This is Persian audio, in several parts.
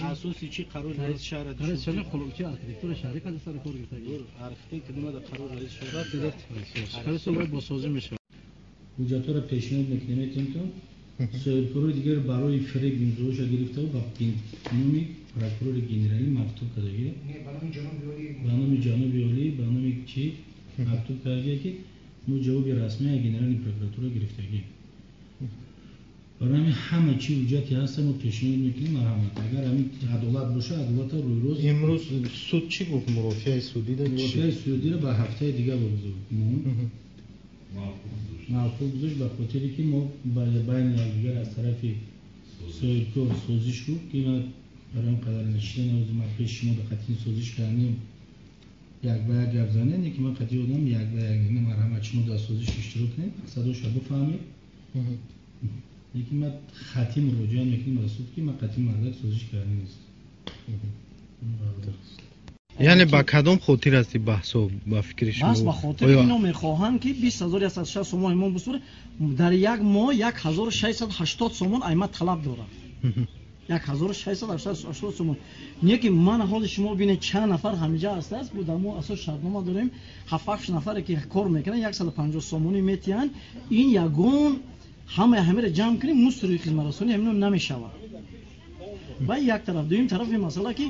اساسی چی قرار رئیس شهر رئیس شهر خلوچی آرکیتکتور شهری که سر کار گرفته آرکیتکت دونه در قرار رئیس شهر شهر سال با سازی میشه حجت را پیشنهاد میکنیم تو سوالپرو دیگر برای فریق امضاش گرفته و نامی پروکورور گنرالی مکتوب کرده بانام جنابی عالی بانام چی مکتوب کرده که مو جواب رسمی گنرالی پروکورور گرفته برای همه چی حجتی هست ما پیشنهاد میکنیم مرحمت اگر همین عدالت باشه عدالت روی روز امروز سود چی گفت مرافعه سودی داد مرافعه سودی رو به هفته دیگه بگذاریم معقول گذاشت به خاطری که ما بین دیگر از طرف سوالکور سازش رو که ما برای این قدر نشیده نوزی ما پیش شما به خطین سازش کردیم یک به یک گفت زنه که ما خطی آدم یک به یک نه مرحمت شما در سازش اشتراک کنیم صداش رو بفهمیم یکی ما خطی مراجعه میکنیم رسول که ما خطی مردک سازش کرده نیست یعنی با کدام خاطر است بحث و با فکر شما بس با خاطر اینو میخواهم که 20160 سوم ایمان بسوره در یک ماه 1680 سوم ایمت طلب دارم 1680 سوم یکی من حال شما ببینید چند نفر همینجا هست بودم ما اساس شرطنامه داریم 7 نفر که کار میکنن 150 سومونی میتیان این یگون همه رو جمع کنیم مستری خدمت رسانی همینو نمیشود و یک طرف دویم طرف این مسئله که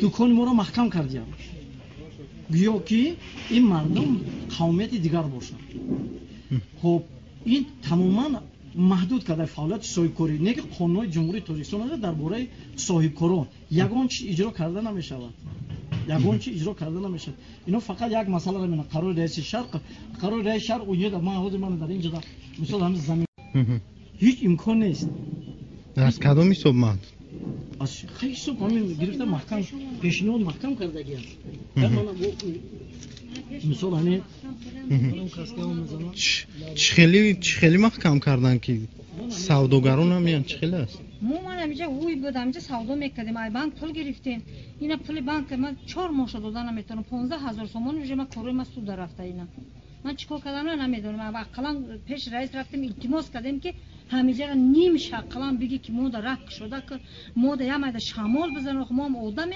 دکان ما رو محکم کردیم گویا که این مردم قومیت دیگر باشند خب این تماما محدود کرده فعالیت صاحبکاری نه که قانون جمهوری تاجیکستان درباره صاحبکاران یگان چی اجرا کرده نمیشود یگان چی اجرا کرده نمیشود اینا فقط یک مسئله رو قرار رئیس شهر اوید ما حاضر من در اینجا مثلا هم زمین هیچ امکان نیست از کدام حساب محدود از خیلی صبح همین گرفته محکم پیشنهاد محکم کرده گیم مثال همین خیلی محکم کردن که سوداگران هم میان چخیلی است من همیشه اوی بودم همیشه سودا میکردیم ای بانک پول گرفتیم اینا پول بانک من 4 ماه شد دادن نمیتونم 15000 تومان میشه من کارو ما سود رفته اینا من چیکار کردم نمیدونم عقلا پیش رئیس رفتیم التماس کردیم که همیشه نیم شقلان بگی که مود رک شده که مود یه شمال بزنه خب ما آدم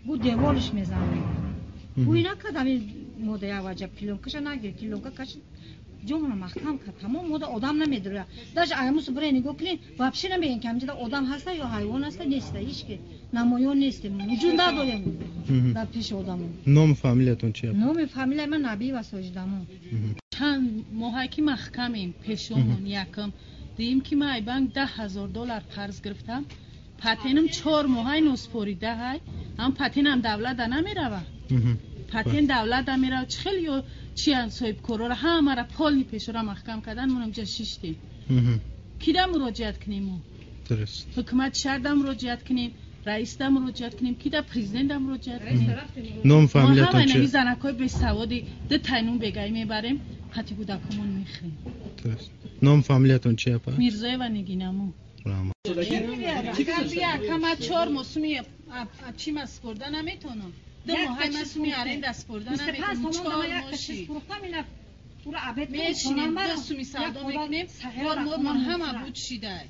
بو دیوالش میزنه و اینا کدام مود یا وجب کیلوکش نگیر کیلوکش جمعه محکم کرد تمام مود آدم نمیدونه داش ایموس برای نگاه کنین واپسی نمیگن که همینجا آدم هسته یا حیوان هسته نیسته هیچ که نمایان نیستیم وجود نداریم در پیش آدم نام فامیلتون چیه؟ نام فامیل من نبی و ساجدمون چند ماهی که محکمیم پیشمون یکم دیم که من بانک $10,000 قرض گرفتم پاتینم 4 ماهی نسپوریده های هم پاتینم دولت نمیره پاتین دولت نمیره خیلی چی ان صاحب کارا همه را پول پیش را محکم کردن منم جا شیشتیم کیدا مراجعت کنیم درست حکومت شهر دم مراجعت کنیم رئیس دم مراجعت کنیم کیدا پرزیدنت دم مراجعت کنیم نام فامیلتون چیه؟ ما همه زنکای به سوادی ده تاینون بگای میبریم خطی کودکمون میخریم درست نام فامیلتون چیه پا؟ میرزای و نگینمو بیا کما 4 موسمی چی مسپردن نمیتونم 2 ماه موسمی ارین دست بردن نمیتونم 4 ماشی میشینیم دستو میسردا میکنیم ما همه بود شیده